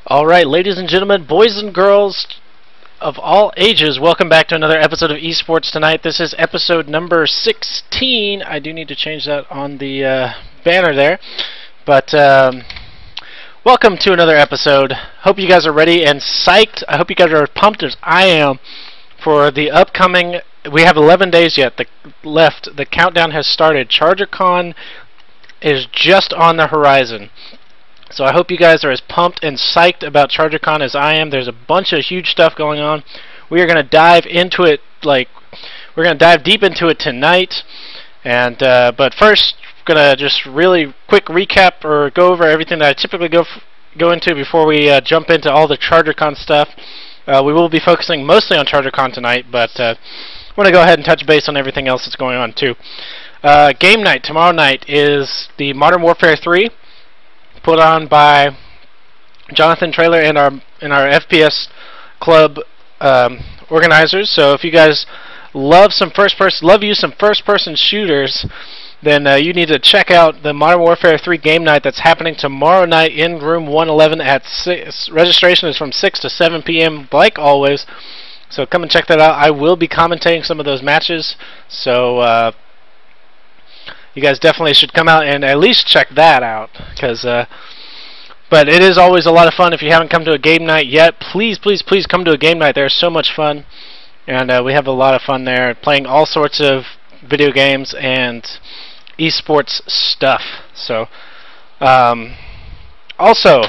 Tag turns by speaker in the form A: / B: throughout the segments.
A: Alright, ladies and gentlemen, boys and girls of all ages, welcome back to another episode of eSports tonight. This is episode number 16. I do need to change that on the banner there. But welcome to another episode. Hope you guys are ready and psyched. I hope you guys are pumped as I am for the upcoming... We have 11 days yet left. The countdown has started. ChargerCon is just on the horizon. So I hope you guys are as pumped and psyched about ChargerCon as I am. There's a bunch of huge stuff going on. We are going to dive into it, we're going to dive deep into it tonight. And but first, going to just really quick recap or go over everything that I typically go into before we jump into all the ChargerCon stuff. We will be focusing mostly on ChargerCon tonight, but I want to go ahead and touch base on everything else that's going on too. Game night tomorrow night is the Modern Warfare 3. Put on by Jonathan Traylor and our FPS club organizers. So if you guys love some first-person shooters, then you need to check out the Modern Warfare 3 game night that's happening tomorrow night in room 111 at 6. Registration is from 6 to 7 p.m. like always. So come and check that out. I will be commentating some of those matches. So you guys definitely should come out and at least check that out, but it is always a lot of fun. If you haven't come to a game night yet, please come to a game night. There's so much fun, and we have a lot of fun there, playing all sorts of video games and esports stuff. So, also,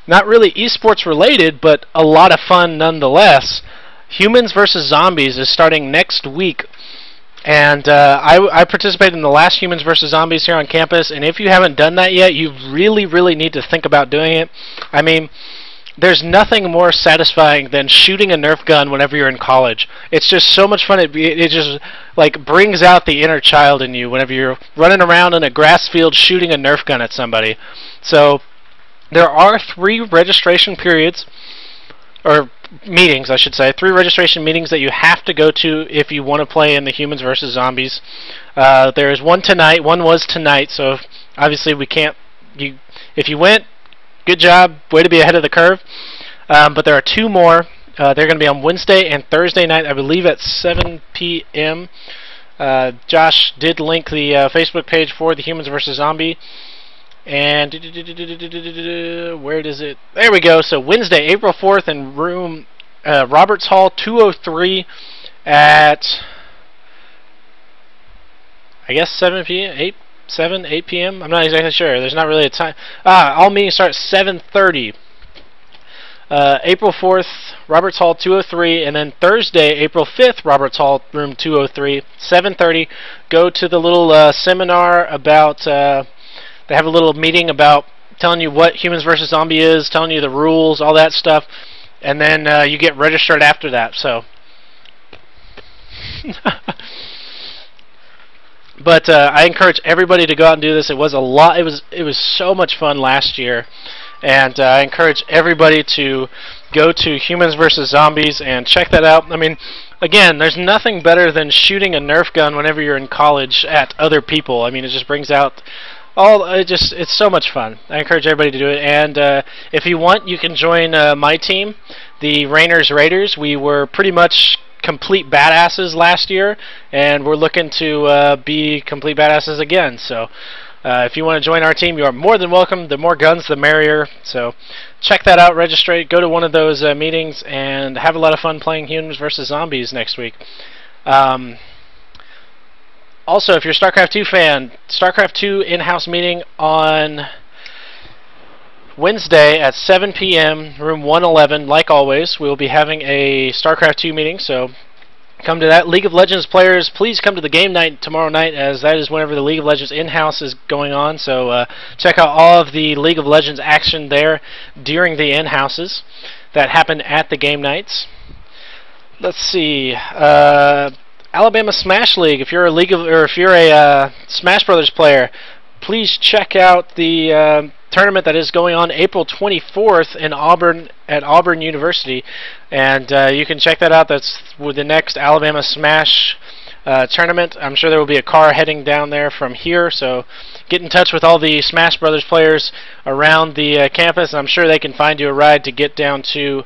A: not really esports related, but a lot of fun nonetheless. Humans vs. Zombies is starting next week. And I participated in the last Humans vs. Zombies here on campus, and if you haven't done that yet, you really need to think about doing it. I mean, there's nothing more satisfying than shooting a Nerf gun whenever you're in college. It's just so much fun. It just like brings out the inner child in you whenever you're running around in a grass field shooting a Nerf gun at somebody. So there are 3 registration periods, or meetings, I should say. 3 registration meetings that you have to go to if you want to play in the Humans vs. Zombies. There is one tonight. One was tonight, so obviously we can't... If you went, good job. Way to be ahead of the curve. But there are 2 more. They're going to be on Wednesday and Thursday night, I believe at 7 p.m. Josh did link the Facebook page for the Humans vs. Zombie. And where does it? There we go. So Wednesday, April 4th, in room Roberts Hall 203 at I guess 7 p.m. 8 p.m. I'm not exactly sure. There's not really a time. All meetings start at 7:30. April 4th, Roberts Hall 203, and then Thursday, April 5th, Roberts Hall room 203, 7:30. Go to the little seminar about. They have a little meeting about telling you what Humans vs. Zombie is, telling you the rules, all that stuff, and then you get registered after that. So, but I encourage everybody to go out and do this. It was a lot. It was so much fun last year, and I encourage everybody to go to Humans vs. Zombies and check that out. I mean, again, there's nothing better than shooting a Nerf gun whenever you're in college at other people. I mean, it just brings out. It's so much fun. I encourage everybody to do it. And if you want, you can join my team, the Raiders. We were pretty much complete badasses last year, and we're looking to be complete badasses again. So if you want to join our team, you are more than welcome. The more guns, the merrier. So check that out. Register. Go to one of those meetings and have a lot of fun playing Humans vs. Zombies next week. Also, if you're a StarCraft 2 fan, StarCraft 2 in-house meeting on Wednesday at 7 p.m., room 111. Like always, we will be having a StarCraft 2 meeting, so come to that. League of Legends players, please come to the game night tomorrow night, as that is whenever the League of Legends in-house is going on. So check out all of the League of Legends action there during the in-houses that happen at the game nights. Let's see. Alabama Smash League. If you're a Smash Brothers player, please check out the tournament that is going on April 24th in Auburn at Auburn University, and you can check that out. That's with the next Alabama Smash tournament. I'm sure there will be a car heading down there from here, so get in touch with all the Smash Brothers players around the campus, and I'm sure they can find you a ride to get down to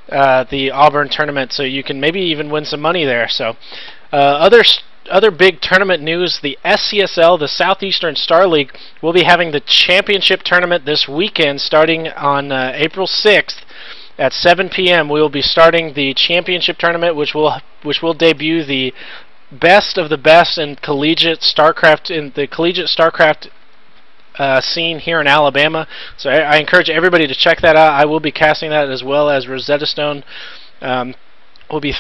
A: the Auburn tournament, so you can maybe even win some money there. So other big tournament news, the SCSL, the Southeastern Star League, will be having the championship tournament this weekend starting on April 6th at 7 p.m. We will be starting the championship tournament, which will debut the best of the best in collegiate StarCraft, scene here in Alabama. So I encourage everybody to check that out. I will be casting that, as well as Rosetta Stone. We'll be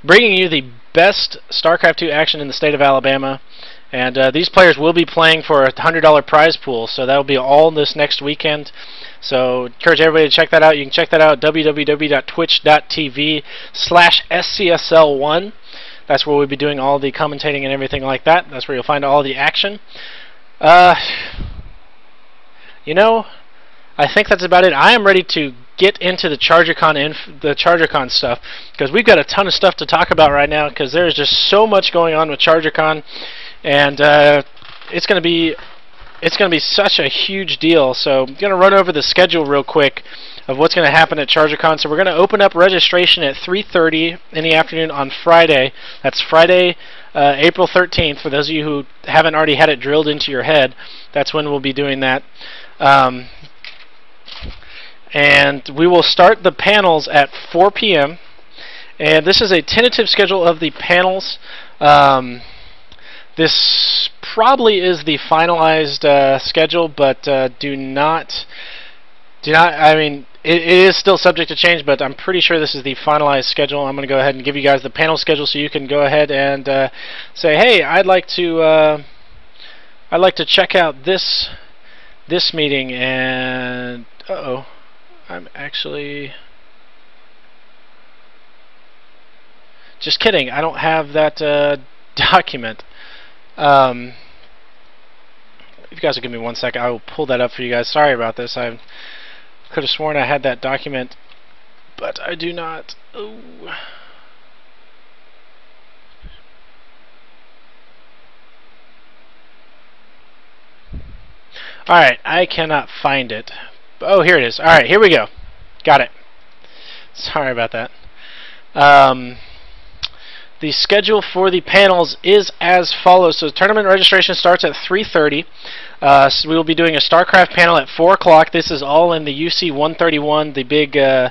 A: bringing you the best StarCraft 2 action in the state of Alabama, and these players will be playing for a $100 prize pool. So that will be all this next weekend. So encourage everybody to check that out. You can check that out at www.twitch.tv/SCSL1. That's where we'll be doing all the commentating and everything like that. That's where you'll find all the action. You know, I think that's about it. I am ready to get into the ChargerCon stuff, because we've got a ton of stuff to talk about right now, because there's just so much going on with ChargerCon, and it's going to be such a huge deal. So I'm going to run over the schedule real quick of what's going to happen at ChargerCon. So we're going to open up registration at 3:30 in the afternoon on Friday. That's Friday, April 13th. For those of you who haven't already had it drilled into your head, that's when we'll be doing that. And we will start the panels at 4 p.m. And this is a tentative schedule of the panels. This probably is the finalized schedule, but do not. I mean, it is still subject to change, but I'm pretty sure this is the finalized schedule. I'm going to go ahead and give you guys the panel schedule, so you can go ahead and say, "Hey, I'd like to check out this meeting." And I'm actually just kidding. I don't have that document. If you guys will give me 1 second, I will pull that up for you guys. Sorry about this. I could have sworn I had that document, but I do not. Ooh. Alright, I cannot find it. Oh, here it is. Alright, here we go. Got it. Sorry about that. The schedule for the panels is as follows. So tournament registration starts at 3:30. So we will be doing a StarCraft panel at 4 o'clock. This is all in the UC 131, the big, the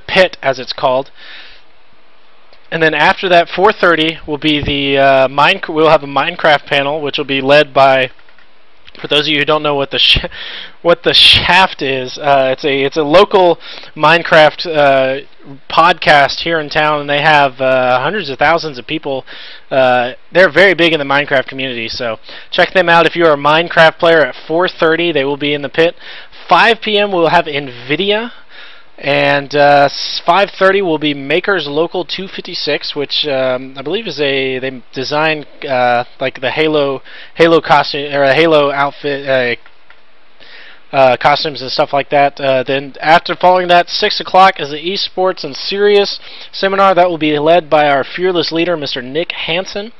A: pit, as it's called. And then after that, 4:30 will be the we'll have a Minecraft panel, which will be led by, for those of you who don't know what the Shaft is, it's a local Minecraft podcast here in town, and they have hundreds of thousands of people. They're very big in the Minecraft community, so check them out if you're a Minecraft player. At 4:30, they will be in the pit. 5 p.m. we'll have NVIDIA. And 5:30 will be Makers Local 256, which I believe is they design like the Halo costume, or a Halo outfit, costumes and stuff like that. Then following that, 6 o'clock is the eSports and Serious seminar. That will be led by our fearless leader, Mr. Nick Hansen.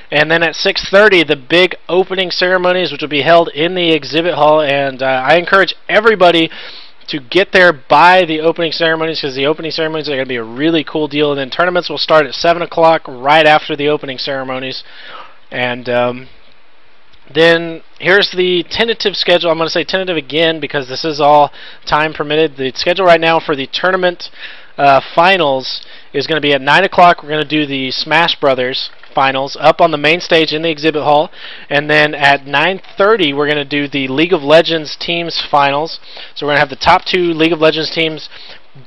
A: And then at 6:30, the big opening ceremonies, which will be held in the exhibit hall. And I encourage everybody to get there by the opening ceremonies, because the opening ceremonies are going to be a really cool deal. And then tournaments will start at 7 o'clock right after the opening ceremonies. And then here's the tentative schedule. I'm going to say tentative again because this is all time permitted. The schedule right now for the tournament finals is going to be at 9 o'clock. We're going to do the Smash Brothers finals up on the main stage in the exhibit hall, and then at 9:30 we're going to do the League of Legends teams finals. So we're going to have the top 2 League of Legends teams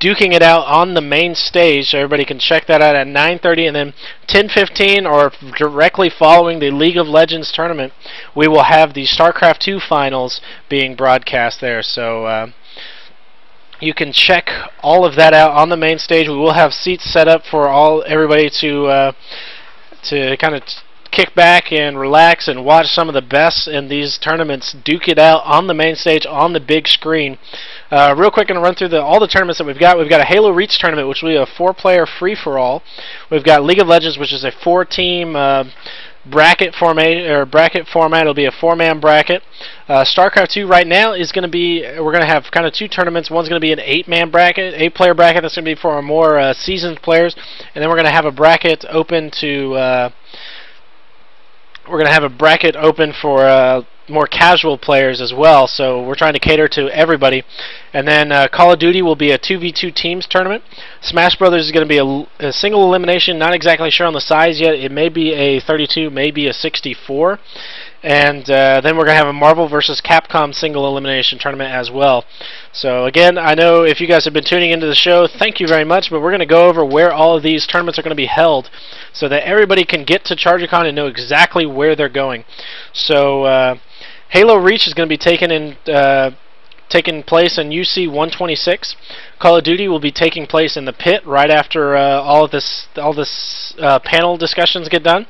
A: duking it out on the main stage, so everybody can check that out at 9:30. And then 10:15, or directly following the League of Legends tournament, we will have the StarCraft 2 finals being broadcast there. So you can check all of that out on the main stage. We will have seats set up for everybody to kind of kick back and relax and watch some of the best in these tournaments duke it out on the main stage on the big screen. Real quick, going to run through all the tournaments that we've got. We've got a Halo Reach tournament, which will be a 4-player free-for-all. We've got League of Legends, which is a 4-team bracket format. It'll be a 4-man bracket. StarCraft 2 right now is going to be, we're going to have kind of 2 tournaments. One's going to be an 8-man bracket, 8-player bracket. That's going to be for our more seasoned players, and then we're going to have a bracket open to for more casual players as well. So we're trying to cater to everybody. And then Call of Duty will be a 2v2 teams tournament. Smash Brothers is going to be a single elimination. Not exactly sure on the size yet. It may be a 32, maybe a 64. And then we're going to have a Marvel vs. Capcom single elimination tournament as well. So again, I know if you guys have been tuning into the show, thank you very much, but we're going to go over where all of these tournaments are going to be held so that everybody can get to ChargerCon and know exactly where they're going. So Halo Reach is going to be taking place in UC 126. Call of Duty will be taking place in the pit right after all this panel discussions get done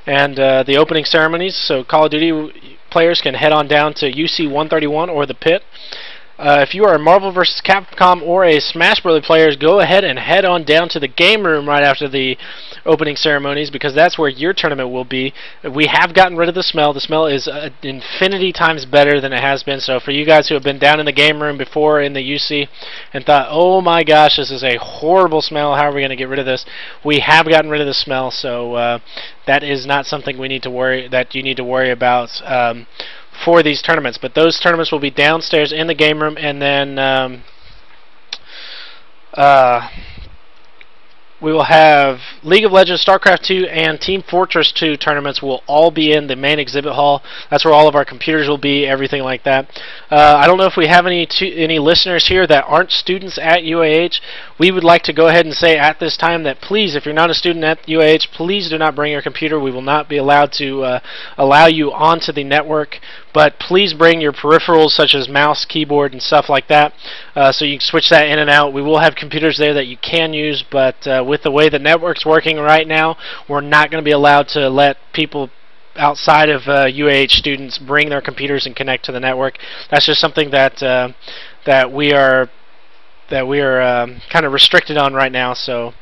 A: and the opening ceremonies. So Call of Duty players can head on down to UC 131 or the pit. If you are a Marvel vs. Capcom or a Smash Bros. Players, go ahead and head on down to the game room right after the opening ceremonies, because that's where your tournament will be. We have gotten rid of the smell. The smell is infinity times better than it has been. So for you guys who have been down in the game room before in the UC and thought, oh my gosh, this is a horrible smell, how are we going to get rid of this? We have gotten rid of the smell, so that is not something you need to worry about for these tournaments. But those tournaments will be downstairs in the game room, and then we will have League of Legends, StarCraft 2, and Team Fortress 2 tournaments will all be in the main exhibit hall. That's where all of our computers will be, everything like that. I don't know if we have any listeners here that aren't students at UAH. We would like to go ahead and say at this time that please, if you're not a student at UAH, please do not bring your computer. We will not be allowed to allow you onto the network, but please bring your peripherals such as mouse, keyboard, and stuff like that, so you can switch that in and out. We will have computers there that you can use, but with the way the network's working right now, we're not going to be allowed to let people outside of UAH students bring their computers and connect to the network. That's just something that we are kind of restricted on right now. So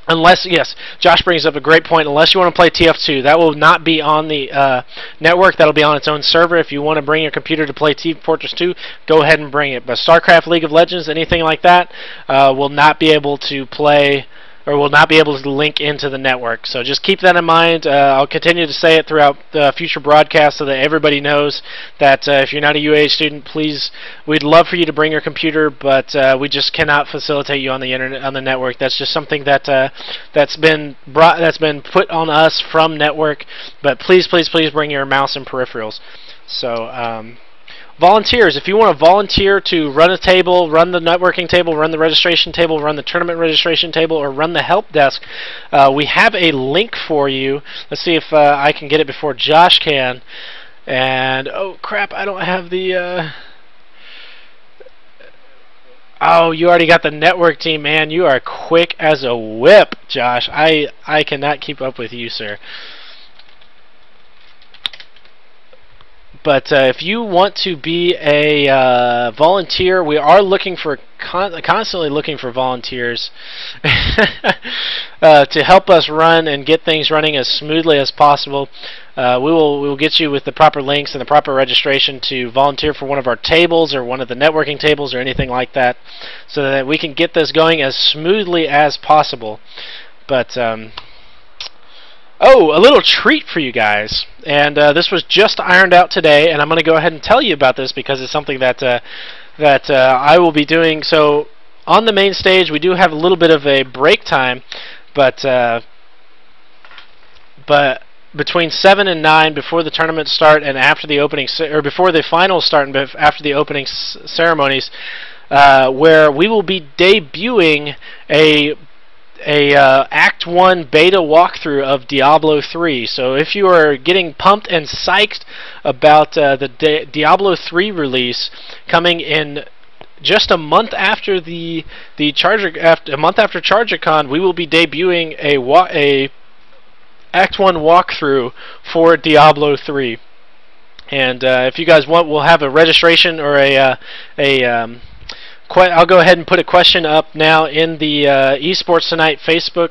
A: unless, yes, Josh brings up a great point, unless you want to play TF2, that will not be on the network. That will be on its own server. If you want to bring your computer to play Team Fortress 2, go ahead and bring it. But StarCraft, League of Legends, anything like that will not be able to play, or will not be able to link into the network. So just keep that in mind. I'll continue to say it throughout future broadcasts so that everybody knows that if you're not a UAH student, please, we'd love for you to bring your computer, but we just cannot facilitate you on the internet, on the network. That's just something that that's been put on us from network. But please, please, please bring your mouse and peripherals. So volunteers, if you want to volunteer to run a table, run the networking table, run the registration table, run the tournament registration table, or run the help desk, we have a link for you. Let's see if I can get it before Josh can. And, oh crap, I don't have the... Oh, you already got the network team, man. You are quick as a whip, Josh. I cannot keep up with you, sir. But if you want to be a volunteer, we are looking for constantly looking for volunteers to help us run and get things running as smoothly as possible. We will get you with the proper links and the proper registration to volunteer for one of our tables or one of the networking tables or anything like that, so that we can get this going as smoothly as possible. But oh, a little treat for you guys, and this was just ironed out today, and I'm going to go ahead and tell you about this because it's something that I will be doing. So on the main stage, we do have a little bit of a break time, but between 7 and 9 before the tournament start and after the opening, or before the finals start and after the opening ceremonies, where we will be debuting a Act 1 beta walkthrough of Diablo 3. So if you are getting pumped and psyched about the Diablo 3 release coming in just a month after a month after ChargerCon, we will be debuting a Act 1 walkthrough for Diablo 3. And if you guys want, we'll have a registration or I'll go ahead and put a question up now in the eSports Tonight Facebook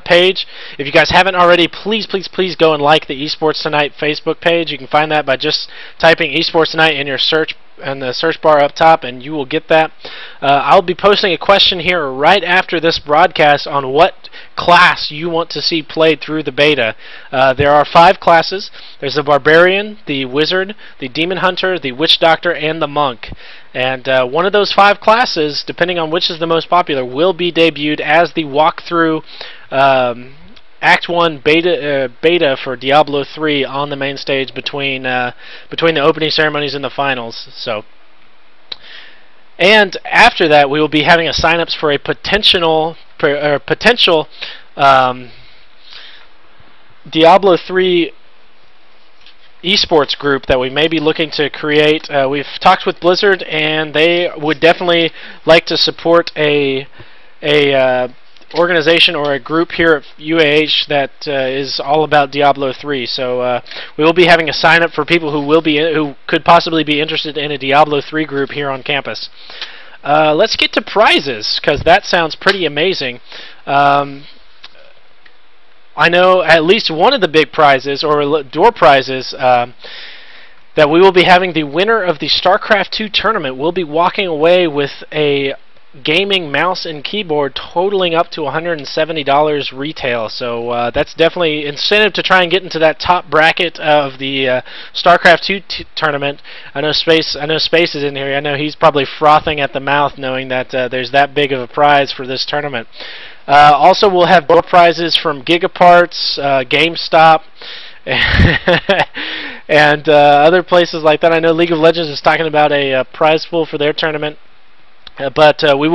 A: page. If you guys haven't already, please go and like the eSports Tonight Facebook page. You can find that by just typing eSports Tonight in your search and the search bar up top, and you will get that. I'll be posting a question here right after this broadcast on what class you want to see played through the beta. There are 5 classes. There's the Barbarian, the Wizard, the Demon Hunter, the Witch Doctor, and the Monk. And one of those 5 classes, depending on which is the most popular, will be debuted as the walkthrough Act 1 beta for Diablo 3 on the main stage between the opening ceremonies and the finals. So, and after that, we will be having a sign-ups for a potential Diablo 3 eSports group that we may be looking to create. We've talked with Blizzard, and they would definitely like to support a organization or a group here at UAH that is all about Diablo 3. So we will be having a sign up for people who could possibly be interested in a Diablo 3 group here on campus. Let's get to prizes, because that sounds pretty amazing. I know at least one of the big prizes, or door prizes, that we will be having the winner of the StarCraft 2 tournament will be walking away with a gaming mouse and keyboard totaling up to $170 retail. So that's definitely incentive to try and get into that top bracket of the StarCraft 2 tournament. I know Space is in here. I know he's probably frothing at the mouth knowing that there's that big of a prize for this tournament. Also, we'll have door prizes from Gigaparts, GameStop, and other places like that. I know League of Legends is talking about a prize pool for their tournament. But we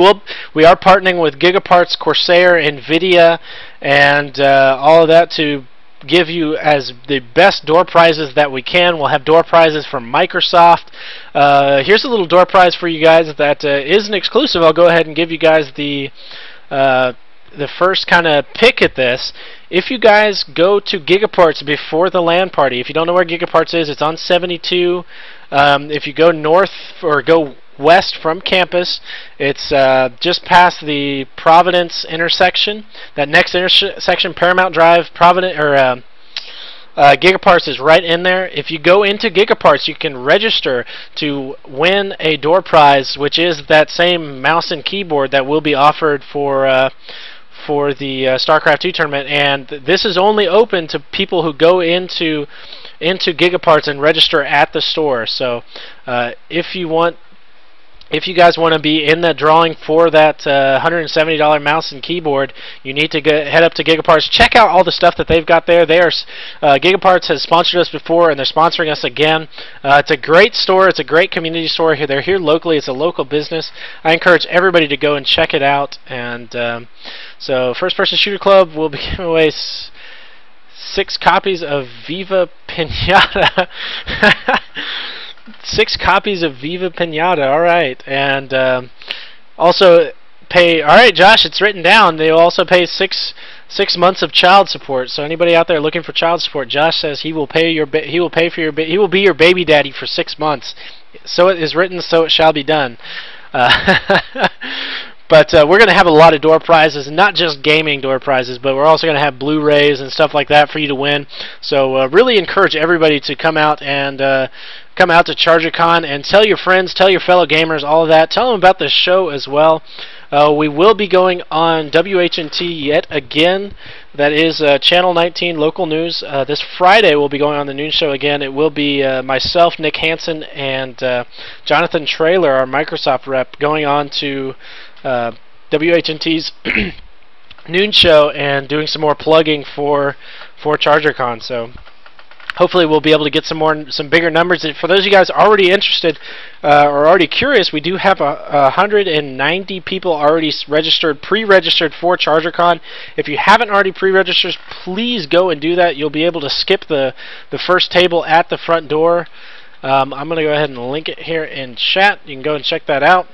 A: are partnering with Gigaparts, Corsair, NVIDIA, and all of that to give you as the best door prizes that we can. We'll have door prizes from Microsoft. Here's a little door prize for you guys that is an exclusive. I'll go ahead and give you guys the first kind of pick at this. If you guys go to Gigaparts before the LAN party, if you don't know where Gigaparts is, it's on 72. If you go north or go west from campus, it's just past the Providence intersection. That next intersection, Paramount Drive, Gigaparts is right in there. If you go into Gigaparts, you can register to win a door prize, which is that same mouse and keyboard that will be offered for the StarCraft 2 tournament. And this is only open to people who go into Gigaparts and register at the store. So if you guys want to be in the drawing for that $170 mouse and keyboard, you need to head up to Gigaparts. Check out all the stuff that they've got there. Gigaparts has sponsored us before, and they're sponsoring us again. It's a great store. It's a great community store. They're here locally. It's a local business. I encourage everybody to go and check it out. And so First Person Shooter Club will be giving away 6 copies of Viva Pinata. 6 copies of Viva Pinata. All right, and also pay. All right, Josh, it's written down. They will also pay 6 months of child support. So anybody out there looking for child support, Josh says he will pay your he will be your baby daddy for 6 months. So it is written, so it shall be done. But we're going to have a lot of door prizes, not just gaming door prizes, but we're also going to have Blu-rays and stuff like that for you to win. So really encourage everybody to come out and come out to ChargerCon and tell your friends, tell your fellow gamers, all of that. Tell them about the show as well. We will be going on WHNT yet again. That is Channel 19 local news. This Friday we'll be going on the noon show again. It will be myself, Nick Hansen, and Jonathan Traylor, our Microsoft rep, going on to WHNT's noon show and doing some more plugging for ChargerCon. So hopefully we'll be able to get some bigger numbers. And for those of you guys already interested or already curious, we do have 190 people already pre-registered for ChargerCon. If you haven't already pre-registered, please go and do that. You'll be able to skip the first table at the front door. I'm going to go ahead and link it here in chat. You can go and check that out.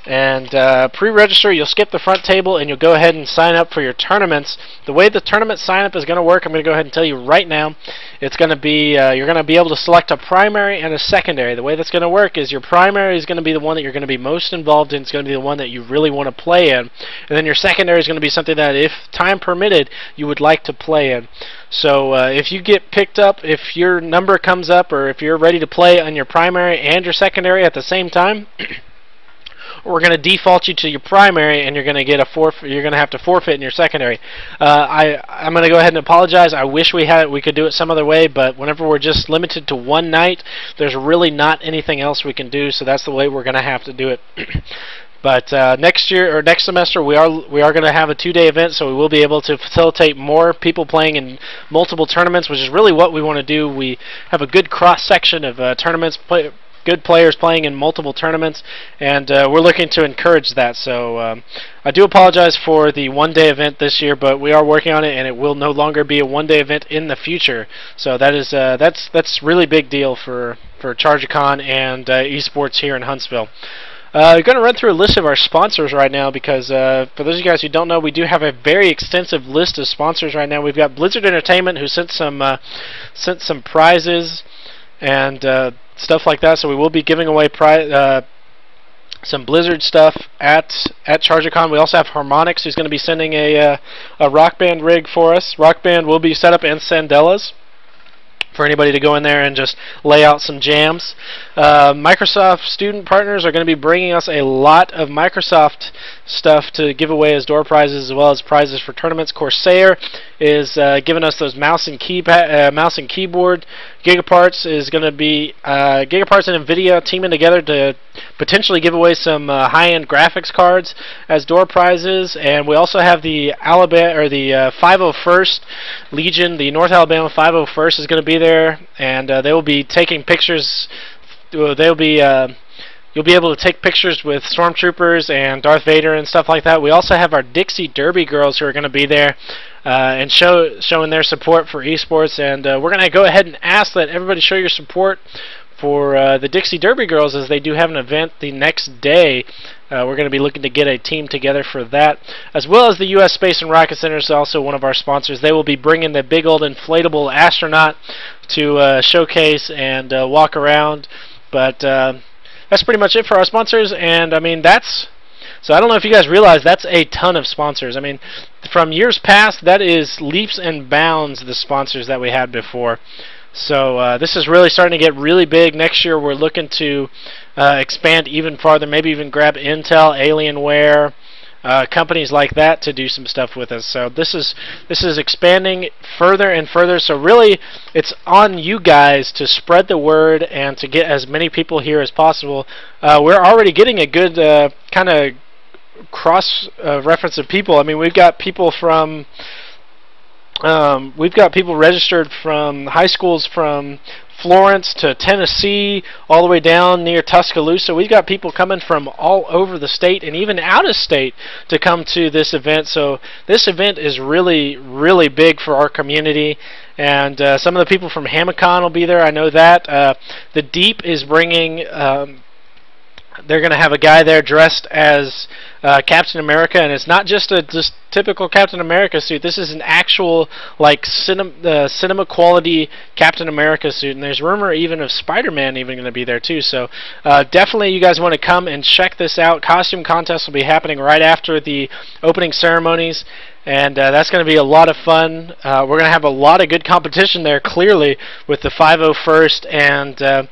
A: And pre-register, you'll skip the front table and you'll go ahead and sign up for your tournaments. The way the tournament sign-up is going to work, I'm going to go ahead and tell you right now. It's going to be, you're going to be able to select a primary and a secondary. The way that's going to work is your primary is going to be the one that you're going to be most involved in. It's going to be the one that you really want to play in. And then your secondary is going to be something that, if time permitted, you would like to play in. So if you get picked up, if your number comes up, or if you're ready to play on your primary and your secondary at the same time, we're going to default you to your primary, and you're going to get a forfeit. You're going to have to forfeit in your secondary. I'm going to go ahead and apologize. I wish we could do it some other way, but whenever we're just limited to one night, there's really not anything else we can do. So that's the way we're going to have to do it. But next year or next semester, we are going to have a 2-day event, so we will be able to facilitate more people playing in multiple tournaments, which is really what we want to do. We have a good cross section of tournaments. Good players playing in multiple tournaments, and we're looking to encourage that. So I do apologize for the one-day event this year, but we are working on it, and it will no longer be a one-day event in the future. So that is that's really big deal for ChargerCon and eSports here in Huntsville. We're going to run through a list of our sponsors right now because, for those of you guys who don't know, we do have a very extensive list of sponsors right now. We've got Blizzard Entertainment, who sent some prizes and stuff like that. So we will be giving away some Blizzard stuff at ChargerCon. We also have Harmonix, who's going to be sending a Rock Band rig for us. Rock Band will be set up in Sandelas for anybody to go in there and just lay out some jams. Microsoft student partners are going to be bringing us a lot of Microsoft stuff to give away as door prizes, as well as prizes for tournaments. Corsair is giving us those mouse and keyboard. Gigaparts is going to be Gigaparts and NVIDIA teaming together to potentially give away some high-end graphics cards as door prizes. And we also have the 501st Legion, the North Alabama 501st is going to be there, and they will be taking pictures. You'll be able to take pictures with stormtroopers and Darth Vader and stuff like that. We also have our Dixie Derby girls who are going to be there and showing their support for eSports. And we're going to go ahead and ask that everybody show your support for the Dixie Derby girls, as they do have an event the next day. We're going to be looking to get a team together for that, as well as the U.S. Space and Rocket Center is also one of our sponsors. They will be bringing the big old inflatable astronaut to showcase and walk around. But that's pretty much it for our sponsors, and I mean so I don't know if you guys realize that's a ton of sponsors. I mean, from years past, that is leaps and bounds the sponsors that we had before. So this is really starting to get really big. Next year we're looking to expand even farther, maybe even grab Intel, Alienware, companies like that to do some stuff with us. So this is expanding further and further. So really, it's on you guys to spread the word and to get as many people here as possible. We're already getting a good kind of cross reference of people. I mean, we've got people from registered from high schools from Florence to Tennessee, all the way down near Tuscaloosa. We've got people coming from all over the state and even out of state to come to this event. So this event is really, really big for our community. And some of the people from Hamicon will be there. I know that. The Deep is bringing... they're going to have a guy there dressed as Captain America, and it's not just a typical Captain America suit. This is an actual like cinema quality Captain America suit, and there's rumor even of Spider-Man even going to be there too. So definitely you guys want to come and check this out. Costume contests will be happening right after the opening ceremonies, and that's going to be a lot of fun. We're going to have a lot of good competition there, clearly, with the 501st and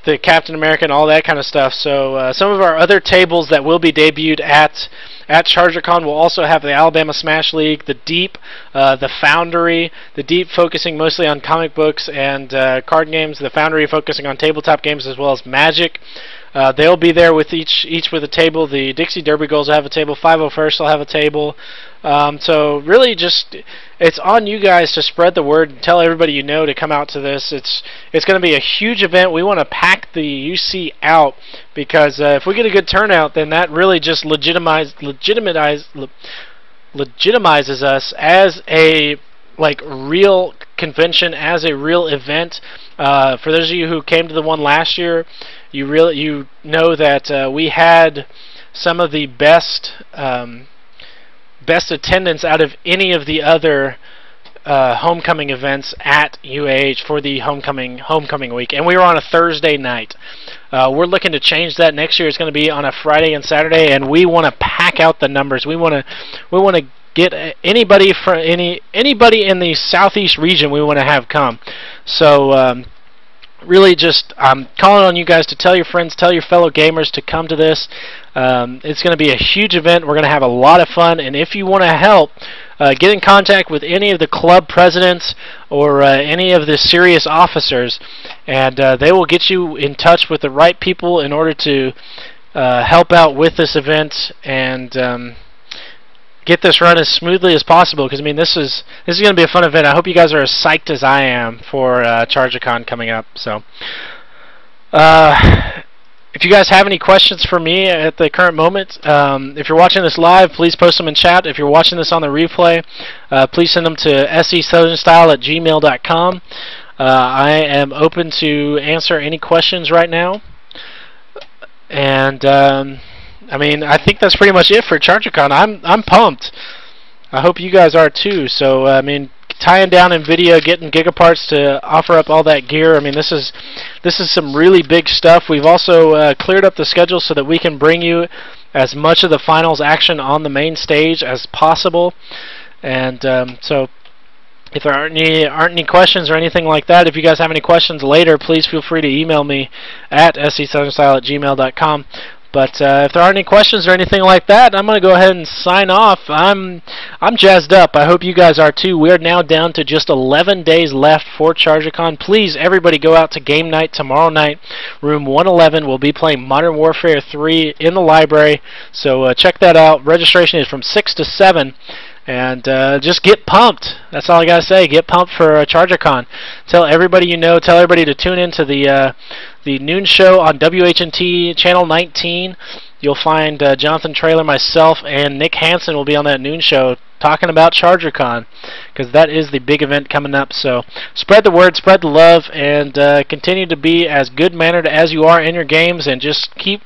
A: the Captain America and all that kind of stuff. So some of our other tables that will be debuted at ChargerCon will also have the Alabama Smash League, the Deep, the Foundry, the Deep focusing mostly on comic books and card games, the Foundry focusing on tabletop games as well as Magic. They'll be there with each with a table. The Dixie Derby Girls will have a table. 501st will have a table. So really, just it's on you guys to spread the word and tell everybody you know to come out to this. It's going to be a huge event. We want to pack the UC out because if we get a good turnout, then that really just legitimizes us as a real convention, as a real event. For those of you who came to the one last year, you know that we had some of the best best attendance out of any of the other homecoming events at UAH for the homecoming week, and we were on a Thursday night. We're looking to change that next year. It's going to be on a Friday and Saturday, and we want to pack out the numbers. We want to get anybody from anybody in the southeast region we want to have come. So really just calling on you guys to tell your friends, tell your fellow gamers to come to this. It's going to be a huge event. We're going to have a lot of fun, and if you want to help, get in contact with any of the club presidents or any of the serious officers, and they will get you in touch with the right people in order to help out with this event and get this run as smoothly as possible, because I mean this is going to be a fun event. I hope you guys are as psyched as I am for ChargerCon coming up. So if you guys have any questions for me at the current moment, if you're watching this live, please post them in chat. If you're watching this on the replay, please send them to SCSouthernStyle@gmail.com. I am open to answer any questions right now, and I mean, I think that's pretty much it for ChargerCon. I'm pumped. I hope you guys are too. So I mean, tying down NVIDIA, getting Gigaparts to offer up all that gear. I mean, this is some really big stuff. We've also cleared up the schedule so that we can bring you as much of the finals action on the main stage as possible. And so if there aren't any questions or anything like that, if you guys have any questions later, please feel free to email me at SCSouthernStyle@gmail.com. But if there aren't any questions or anything like that, I'm going to go ahead and sign off. I'm jazzed up. I hope you guys are too. We're now down to just 11 days left for ChargerCon. Please, everybody, go out to game night tomorrow night. Room 111. We'll be playing Modern Warfare 3 in the library. So check that out. Registration is from 6 to 7. And just get pumped. That's all I gotta say. Get pumped for ChargerCon. Tell everybody you know. Tell everybody to tune in to the noon show on WHNT channel 19. You'll find Jonathan Traylor, myself, and Nick Hansen will be on that noon show talking about ChargerCon, because that is the big event coming up. So spread the word, spread the love, and continue to be as good-mannered as you are in your games, and just keep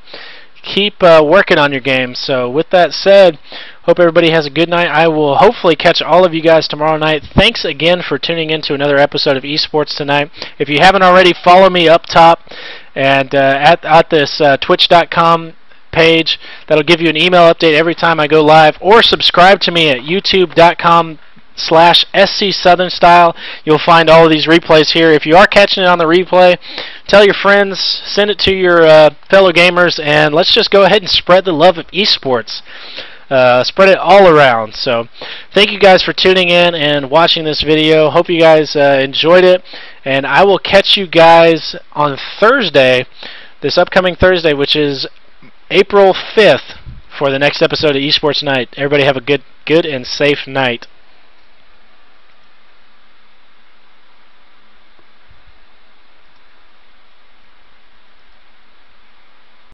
A: working on your games. So with that said, hope everybody has a good night. I will hopefully catch all of you guys tomorrow night. Thanks again for tuning in to another episode of eSports Tonight. If you haven't already, follow me up top and at this twitch.com page. That'll give you an email update every time I go live, or subscribe to me at youtube.com/SCSouthernStyle. You'll find all of these replays here. If you are catching it on the replay, tell your friends, send it to your fellow gamers, and let's just go ahead and spread the love of eSports. Spread it all around. So thank you guys for tuning in and watching this video. Hope you guys enjoyed it, and I will catch you guys on Thursday, this upcoming Thursday, which is April 5th, for the next episode of eSports Night. Everybody have a good and safe night.